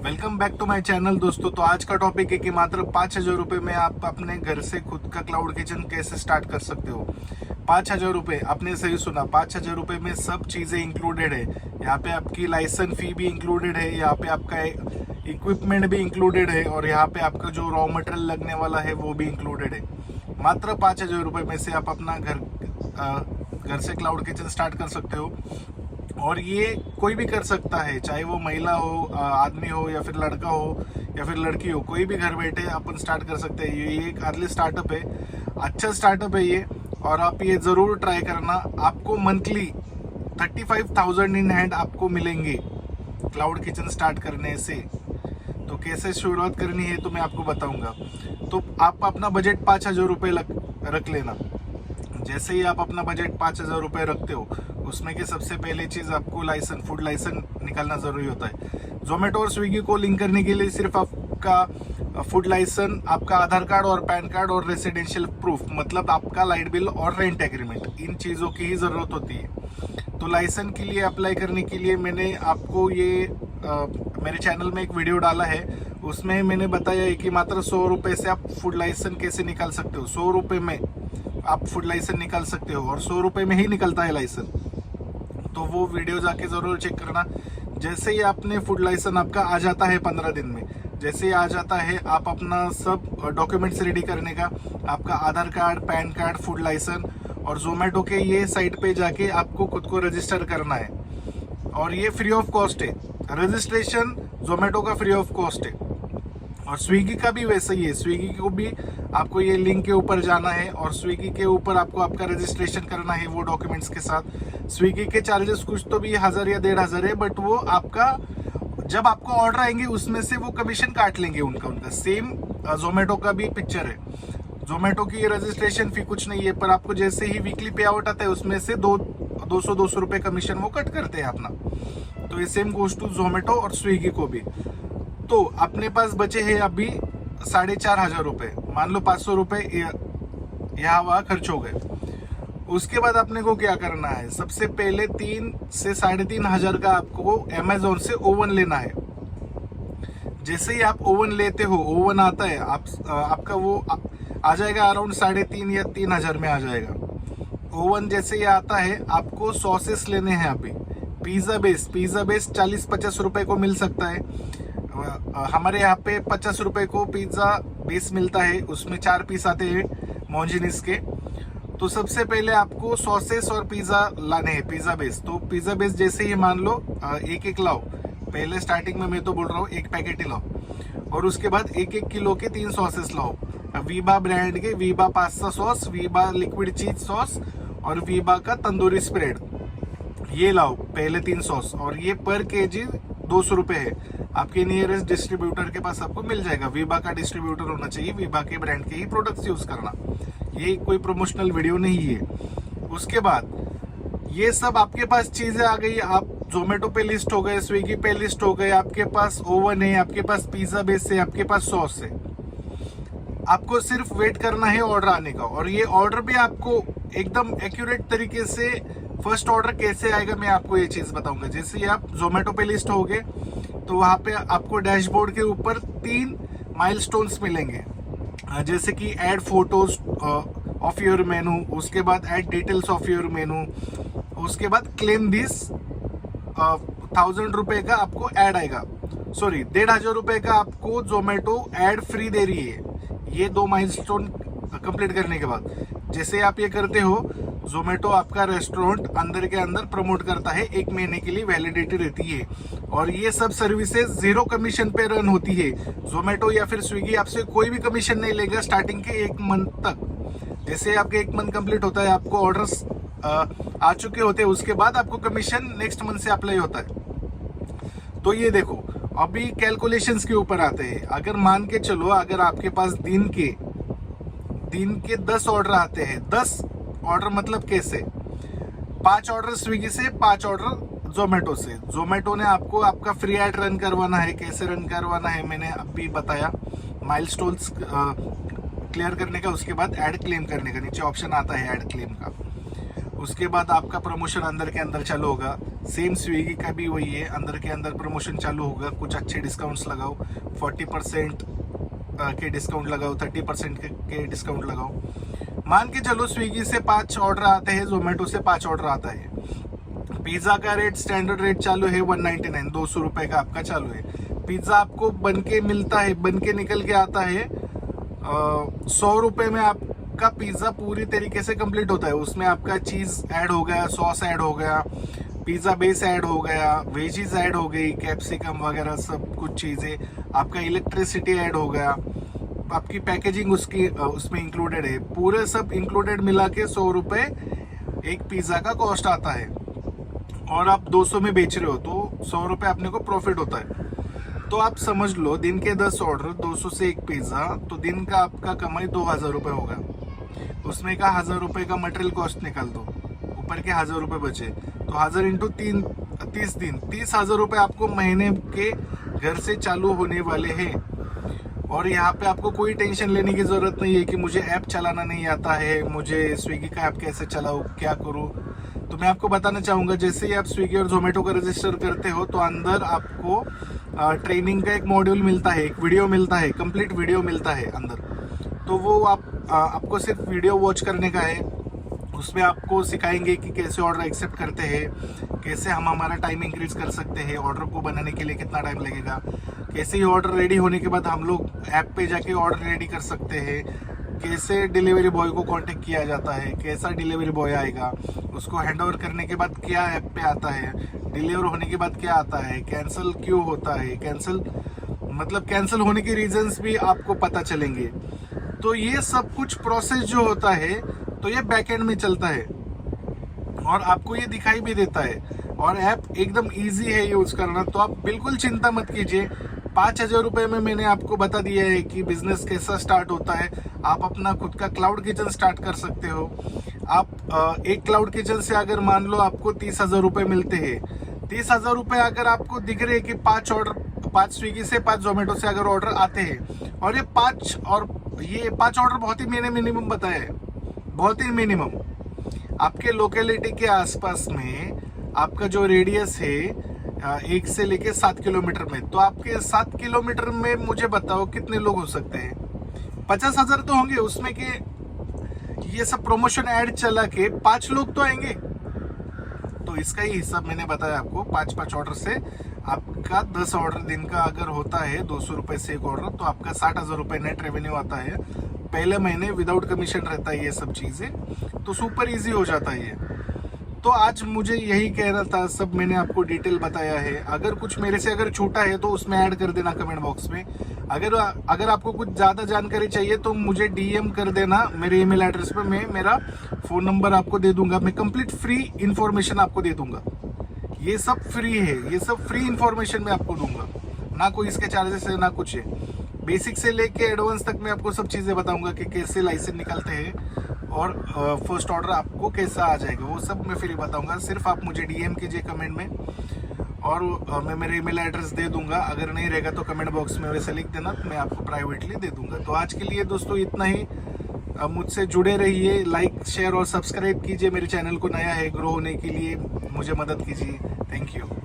Welcome back to my channel दोस्तों। तो आज का टॉपिक है कि मात्र 5,000 रुपये में आप अपने घर से खुद का क्लाउड किचन कैसे स्टार्ट कर सकते हो। 5,000 रुपये, आपने सही सुना, 5,000 रुपये में सब चीज़ें इंक्लूडेड है। यहाँ पे आपकी लाइसेंस फी भी इंक्लूडेड है, यहाँ पे आपका इक्विपमेंट भी इंक्लूडेड है और यहाँ पे आपका जो रॉ मटेरियल लगने वाला है वो भी इंक्लूडेड है। मात्र 5,000 रुपये में से आप अपना घर से क्लाउड किचन स्टार्ट कर सकते हो। और ये कोई भी कर सकता है, चाहे वो महिला हो, आदमी हो, या फिर लड़का हो या फिर लड़की हो, कोई भी घर बैठे अपन स्टार्ट कर सकते हैं। ये एक अर्ली स्टार्टअप है, अच्छा स्टार्टअप है ये, और आप ये ज़रूर ट्राई करना। आपको मंथली 35,000 इन हैंड आपको मिलेंगे क्लाउड किचन स्टार्ट करने से। तो कैसे शुरुआत करनी है तो मैं आपको बताऊंगा। तो आप अपना बजट 5,000 रुपये रख लेना। जैसे ही आप अपना बजट 5,000 रुपये रखते हो, उसमें की सबसे पहली चीज़ आपको फूड लाइसेंस निकालना ज़रूरी होता है। जोमेटो और स्विगी को लिंक करने के लिए सिर्फ आपका फूड लाइसेंस, आपका आधार कार्ड और पैन कार्ड और रेसिडेंशियल प्रूफ, मतलब आपका लाइट बिल और रेंट एग्रीमेंट, इन चीज़ों की ही ज़रूरत होती है। तो लाइसेंस के लिए अप्लाई करने के लिए मैंने आपको मेरे चैनल में एक वीडियो डाला है, उसमें मैंने बताया है कि मात्र 100 रुपये से आप फूड लाइसेंस कैसे निकाल सकते हो। 100 रुपये में आप फूड लाइसेंस निकाल सकते हो और 100 रुपये में ही निकलता है लाइसेंस। तो वो वीडियो जाके ज़रूर चेक करना। जैसे ही आपने फूड लाइसेंस आपका आ जाता है 15 दिन में, जैसे ही आ जाता है, आप अपना सब डॉक्यूमेंट्स रेडी करने का, आपका Aadhaar card, PAN card, food licence, और जोमेटो के ये साइट पे जाके आपको खुद को रजिस्टर करना है। और ये फ्री ऑफ कॉस्ट है, रजिस्ट्रेशन जोमेटो का फ्री ऑफ कॉस्ट है। और स्विगी का भी वैसे ही है, स्विगी को भी आपको ये लिंक के ऊपर जाना है और स्विगी के ऊपर आपको आपका रजिस्ट्रेशन करना है वो डॉक्यूमेंट्स के साथ। स्विगी के चार्जेस कुछ तो भी 1,000 या 1,500 है, बट वो आपका जब आपको ऑर्डर आएंगे उसमें से वो कमीशन काट लेंगे उनका सेम जोमेटो का भी पिक्चर है। जोमेटो की रजिस्ट्रेशन फी कुछ नहीं है, पर आपको जैसे ही वीकली पे आउट आता है उसमें से 200 रुपये कमीशन वो कट करते हैं अपना। तो ये सेम गोज टू जोमेटो और स्विगी को भी। तो अपने पास बचे हैं अभी 4,500 रुपये, मान लो 500 रुपये यहाँ वहाँ खर्च हो गए। उसके बाद अपने को क्या करना है, सबसे पहले 3 से 3,500 का आपको अमेजोन से ओवन लेना है। जैसे ही आप ओवन लेते हो, ओवन आता है, आपका वो आ जाएगा अराउंड 3,500 या 3,000 में आ जाएगा। ओवन जैसे ही आता है, आपको सॉसेस लेने हैं। अभी पिज़्ज़ा बेस 40-50 रुपये को मिल सकता है। हमारे यहाँ पे 50 रुपये को पिज़्ज़ा बेस मिलता है, उसमें 4 पीस आते हैं मोंजिनिस के। तो सबसे पहले आपको सॉसेस और पिज़्ज़ा लाने हैं, पिज़्ज़ा बेस। तो पिज़्ज़ा बेस जैसे ही मान लो एक लाओ, पहले स्टार्टिंग में मैं तो बोल रहा हूँ 1 पैकेट ही लाओ। और उसके बाद 1 किलो के 3 सॉसेस लाओ, वीबा ब्रांड के, Veeba pasta sauce, Veeba liquid चीज सॉस और वीबा का तंदूरी स्प्रेड, ये लाओ पहले 3 सॉस। और ये पर केजी 200 रुपये है। आपके नियरेस्ट डिस्ट्रीब्यूटर के पास आपको मिल जाएगा। वीबा का डिस्ट्रीब्यूटर होना चाहिए, वीबा के ब्रांड के ही प्रोडक्ट्स यूज करना। ये कोई प्रमोशनल वीडियो नहीं है। उसके बाद ये सब आपके पास चीजें आ गई, आप जोमेटो पे लिस्ट हो गए, स्विगी पे लिस्ट हो गए, आपके पास ओवन है, आपके पास पिज्जा बेस है, आपके पास सॉस है। आपको सिर्फ वेट करना है ऑर्डर आने का। और ये ऑर्डर भी आपको एकदम एक्यूरेट तरीके से, फर्स्ट ऑर्डर कैसे आएगा मैं आपको ये चीज बताऊंगा। जैसे ही आप जोमेटो पे लिस्ट हो गए तो वहां पे आपको डैशबोर्ड के ऊपर 3 माइलस्टोन्स मिलेंगे, जैसे कि ऐड फोटोज ऑफ योर मेनू, उसके बाद ऐड डिटेल्स ऑफ योर मेनू, उसके बाद क्लेम दिस 1,000 रुपये का आपको ऐड आएगा, सॉरी 1,500 रुपये का आपको जोमेटो ऐड फ्री दे रही है। ये 2 माइलस्टोन कंप्लीट करने के बाद जैसे आप ये करते हो, जोमेटो आपका रेस्टोरेंट अंदर के अंदर प्रमोट करता है, 1 महीने के लिए वैलिडिटी रहती है। और ये सब सर्विसेज 0 कमीशन पे रन होती है। जोमेटो या फिर स्विगी आपसे कोई भी कमीशन नहीं लेगा स्टार्टिंग के 1 मंथ तक। जैसे आपके 1 मंथ कंप्लीट होता है, आपको ऑर्डर्स आ चुके होते हैं, उसके बाद आपको कमीशन नेक्स्ट मंथ से अप्लाई होता है। तो ये देखो, अभी कैलकुलेशंस के ऊपर आते हैं। अगर मान के चलो, अगर आपके पास दिन के 10 ऑर्डर आते हैं, 10 ऑर्डर मतलब कैसे, 5 ऑर्डर स्विगी से, 5 ऑर्डर जोमेटो से। जोमेटो ने आपको आपका फ्री ऐड रन करवाना है। कैसे रन करवाना है मैंने अभी बताया, माइलस्टोन्स क्लियर करने का, उसके बाद ऐड क्लेम करने का, नीचे ऑप्शन आता है ऐड क्लेम का। उसके बाद आपका प्रमोशन अंदर के अंदर चालू होगा। सेम स्विगी का भी वही है, अंदर के अंदर प्रमोशन चालू होगा। कुछ अच्छे डिस्काउंट्स लगाओ, 40% के डिस्काउंट लगाओ, 30% के डिस्काउंट लगाओ। मान के चलो स्विगी से 5 ऑर्डर आते हैं, जोमेटो से 5 ऑर्डर आता है। पिज़्ज़ा का रेट स्टैंडर्ड रेट चालू है 199, 200 रुपये का आपका चालू है। पिज़्ज़ा आपको बन के मिलता है, बन के निकल के आता है 100 रुपये में। आपका पिज़्ज़ा पूरी तरीके से कंप्लीट होता है। उसमें आपका चीज़ ऐड हो गया, सॉस ऐड हो गया, पिज़्ज़ा बेस ऐड हो गया, वेजीज ऐड हो गई, कैप्सिकम वगैरह सब कुछ चीज़ें, आपका इलेक्ट्रिसिटी ऐड हो गया, आपकी पैकेजिंग उसकी उसमें इंक्लूडेड है। पूरे सब इंक्लूडेड मिला के 100 रुपये एक पिज़्ज़ा का कॉस्ट आता है। और आप 200 में बेच रहे हो तो 100 रुपये अपने को प्रॉफिट होता है। तो आप समझ लो दिन के 10 ऑर्डर, 200 से एक पिज़्ज़ा, तो दिन का आपका कमाई 2000 रुपये होगा। उसमें का 1000 रुपये का मटेरियल कॉस्ट निकाल दो, ऊपर के 1000 रुपये बचे, तो 1000 इंटू 30 दिन, 30,000 रुपये आपको महीने के घर से चालू होने वाले हैं। और यहाँ पे आपको कोई टेंशन लेने की ज़रूरत नहीं है कि मुझे ऐप चलाना नहीं आता है, मुझे स्विगी का ऐप कैसे चलाऊँ, क्या करूँ। तो मैं आपको बताना चाहूँगा, जैसे ही आप स्विगी और जोमेटो का रजिस्टर करते हो तो अंदर आपको ट्रेनिंग का एक मॉड्यूल मिलता है, एक वीडियो मिलता है, कंप्लीट वीडियो मिलता है अंदर। तो वो आपको सिर्फ वीडियो वॉच करने का है। उसमें आपको सिखाएंगे कि कैसे ऑर्डर एक्सेप्ट करते हैं, कैसे हम हमारा टाइम इंक्रीज कर सकते हैं, ऑर्डर को बनाने के लिए कितना टाइम लगेगा, कैसे ही ऑर्डर रेडी होने के बाद हम लोग ऐप पे जाके ऑर्डर रेडी कर सकते हैं, कैसे डिलीवरी बॉय को कांटेक्ट किया जाता है, कैसा डिलीवरी बॉय आएगा, उसको हैंड ओवर करने के बाद क्या ऐप पे आता है, डिलीवर होने के बाद क्या आता है, कैंसिल क्यों होता है, कैंसिल होने के रीजंस भी आपको पता चलेंगे। तो ये सब कुछ प्रोसेस जो होता है तो ये बैकएंड में चलता है और आपको ये दिखाई भी देता है। और ऐप एकदम इजी है यूज करना, तो आप बिल्कुल चिंता मत कीजिए। 5000 रुपये में मैंने आपको बता दिया है कि बिजनेस कैसा स्टार्ट होता है। आप अपना खुद का क्लाउड किचन स्टार्ट कर सकते हो। आप एक क्लाउड किचन से अगर मान लो आपको 30,000 रुपये मिलते हैं, 30,000 रुपये अगर आपको दिख रहे हैं कि 5 स्विगी से 5 जोमेटो से अगर ऑर्डर आते हैं, और ये 5 ऑर्डर बहुत ही मैंने मिनिमम बताया है, बहुत ही मिनिमम। आपके लोकेलिटी के आसपास में आपका जो रेडियस है 1 से लेके 7 किलोमीटर में, तो आपके 7 किलोमीटर में मुझे बताओ कितने लोग हो सकते हैं? 50,000 तो होंगे। उसमें के ये सब प्रमोशन ऐड चला के 5 लोग तो आएंगे। तो इसका ही हिसाब मैंने बताया आपको। 5 ऑर्डर से आपका 10 ऑर्डर दिन का अगर होता है 200 रुपये से एक ऑर्डर, तो आपका 60,000 रुपये नेट रेवेन्यू आता है। पहले महीने विदाउट कमीशन रहता है ये सब चीज़ें, तो सुपर इजी हो जाता है ये। तो आज मुझे यही कहना था, सब मैंने आपको डिटेल बताया है। अगर कुछ मेरे से अगर छूटा है तो उसमें ऐड कर देना कमेंट बॉक्स में। अगर आपको कुछ ज़्यादा जानकारी चाहिए तो मुझे डीएम कर देना मेरे ईमेल एड्रेस पे। मैं मेरा फ़ोन नंबर आपको दे दूंगा। मैं कंप्लीट फ्री इन्फॉर्मेशन आपको दे दूंगा। ये सब फ्री है, ये सब फ्री इन्फॉर्मेशन मैं आपको दूंगा, ना कोई इसके चार्जेस है ना कुछ है। बेसिक से लेके एडवांस तक मैं आपको सब चीज़ें बताऊंगा कि कैसे लाइसेंस निकलते हैं और फर्स्ट ऑर्डर आपको कैसा आ जाएगा, वो सब मैं फ्री बताऊंगा। सिर्फ आप मुझे डीएम कीजिए कमेंट में, और मैं मेरे ईमेल एड्रेस दे दूंगा। अगर नहीं रहेगा तो कमेंट बॉक्स में वैसे लिख देना, मैं आपको प्राइवेटली दे दूंगा। तो आज के लिए दोस्तों इतना ही। मुझसे जुड़े रहिए, लाइक शेयर और सब्सक्राइब कीजिए। मेरे चैनल को नया है, ग्रो होने के लिए मुझे मदद कीजिए। Thank you.